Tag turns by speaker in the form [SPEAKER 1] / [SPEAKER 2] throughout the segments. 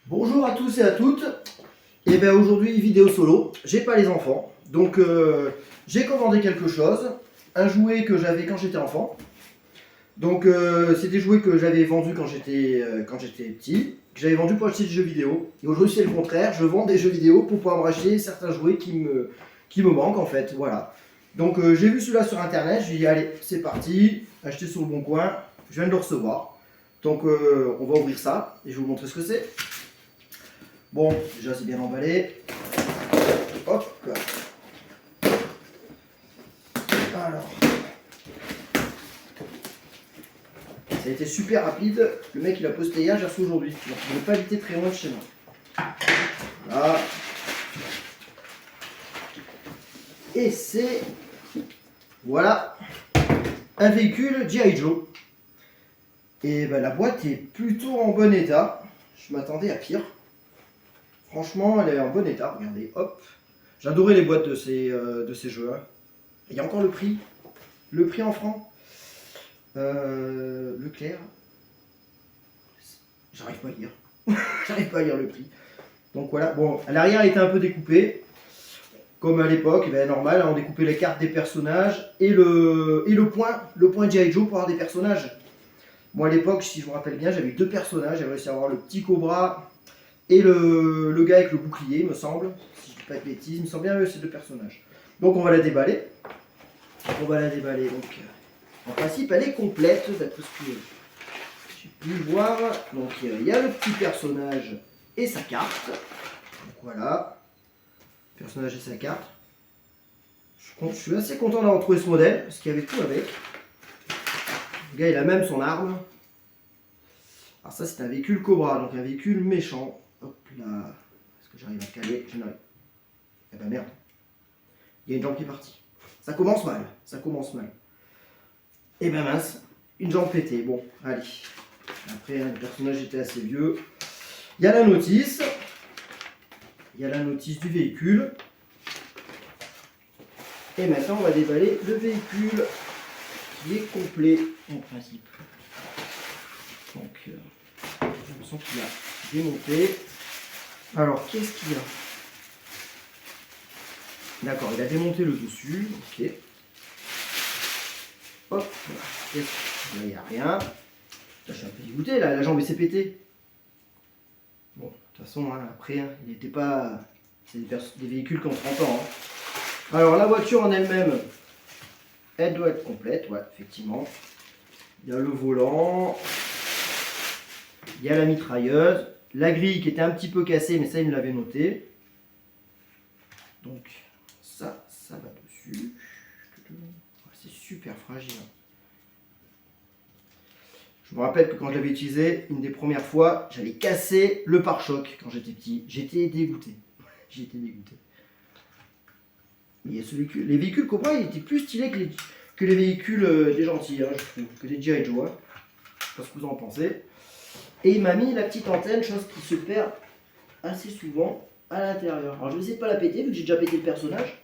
[SPEAKER 1] Bonjour à tous et à toutes. Et bien aujourd'hui vidéo solo. J'ai pas les enfants, donc j'ai commandé quelque chose, un jouet que j'avais quand j'étais enfant. Donc c'est des jouets que j'avais vendus quand j'étais petit, que j'avais vendus pour acheter des jeux vidéo. Et aujourd'hui c'est le contraire, je vends des jeux vidéo pour pouvoir me racheter certains jouets qui me manquent en fait. Voilà. Donc j'ai vu celui-là sur internet, je lui ai dit allez c'est parti, acheter sur le bon coin, je viens de le recevoir. Donc on va ouvrir ça et je vais vous montrer ce que c'est. Bon, déjà c'est bien emballé. Hop. Alors. Ça a été super rapide. Le mec il a posté hier, j'ai reçu aujourd'hui. Donc il ne pas habiter très loin de chez moi. Voilà. Et c'est... Voilà. Un véhicule G.I. Joe. Et ben, la boîte est plutôt en bon état. Je m'attendais à pire. Franchement, elle est en bon état. Regardez, hop. J'adorais les boîtes de ces jeux. Hein. Il y a encore le prix. Le prix en francs. Leclerc. J'arrive pas à lire. J'arrive pas à lire le prix. Donc voilà. Bon, à l'arrière, elle était un peu découpée. Comme à l'époque, ben, normal, on découpait les cartes des personnages et le point G.I. Joe pour avoir des personnages. Moi à l'époque, si je me rappelle bien, j'avais deux personnages. J'avais réussi à avoir le petit Cobra et le gars avec le bouclier, il me semble. Si je dis pas de bêtises, il me semble bien ces deux personnages. Donc on va la déballer. On va la déballer. Donc en principe, elle est complète d'après ce que j'ai pu voir. Donc il y a le petit personnage et sa carte. Donc voilà. Personnage et sa carte. Je suis assez content d'avoir trouvé ce modèle, parce qu'il y avait tout avec. Le gars il a même son arme. Alors ça c'est un véhicule Cobra, donc un véhicule méchant. Hop là. Est-ce que j'arrive à caler? Je n'arrive. Eh ben merde. Il y a une jambe qui est partie. Ça commence mal. Ça commence mal. Eh ben mince. Une jambe pétée. Bon, allez. Après, le personnage était assez vieux. Il y a la notice. Il y a la notice du véhicule. Et maintenant, on va déballer le véhicule qui est complet en principe. Donc, j'ai l'impression qu'il a démonté. Alors, qu'est-ce qu'il y a? D'accord, il a démonté le dessus. Ok. Hop, là, il n'y a rien. Là, je suis un peu dégoûté, là, la jambe s'est pétée. Bon, de toute façon, hein, après, hein, il n'était pas... C'est des véhicules qui ont 30 ans. Hein. Alors, la voiture en elle-même, elle doit être complète, ouais, effectivement. Il y a le volant. Il y a la mitrailleuse. La grille qui était un petit peu cassée, mais ça, il me l'avait noté. Donc, ça va dessus. C'est super fragile. Je me rappelle que quand je l'avais utilisé, une des premières fois, j'avais cassé le pare-choc quand j'étais petit. J'étais dégoûté. J'étais dégoûté. Mais les véhicules Cobra, ils étaient plus stylés que les véhicules des gentils, hein, je trouve, que des G.I. Joe. Hein. Je sais pas ce que vous en pensez. Et il m'a mis la petite antenne, chose qui se perd assez souvent à l'intérieur. Alors je vais essayer de pas la péter, vu que j'ai déjà pété le personnage.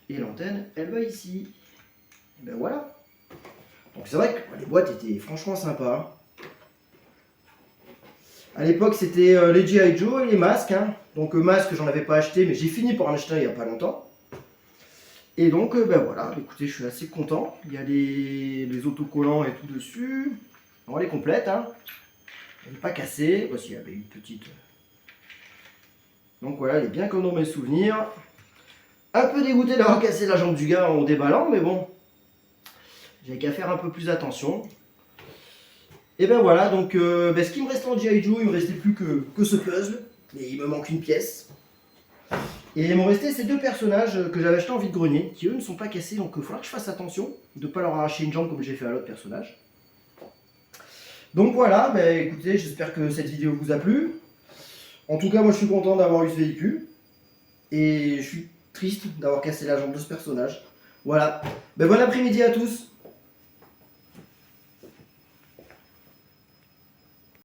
[SPEAKER 1] Et l'antenne, elle va ici. Et ben voilà. Donc c'est vrai que les boîtes étaient franchement sympas. À l'époque, c'était les G.I. Joe et les masques. Hein. Donc masques, j'en avais pas acheté, mais j'ai fini pour en acheter un il n'y a pas longtemps. Et donc, ben voilà, écoutez, je suis assez content. Il y a les autocollants et tout dessus. Alors, elle est complète, hein. Elle n'est pas cassée. Voici, il y avait une petite... Donc voilà, elle est bien comme dans mes souvenirs. Un peu dégoûté d'avoir cassé la jambe du gars en déballant, mais bon. J'avais qu'à faire un peu plus attention. Et ben voilà, donc ce qui me restait en G.I. Joe, il me restait plus que ce puzzle. Mais il me manque une pièce. Et il m'en restait ces deux personnages que j'avais achetés en vide-grenier, qui eux ne sont pas cassés, donc il faudra que je fasse attention de ne pas leur arracher une jambe comme j'ai fait à l'autre personnage. Donc voilà, ben, écoutez, j'espère que cette vidéo vous a plu. En tout cas, moi je suis content d'avoir eu ce véhicule. Et je suis triste d'avoir cassé la jambe de ce personnage. Voilà, ben, bon après-midi à tous.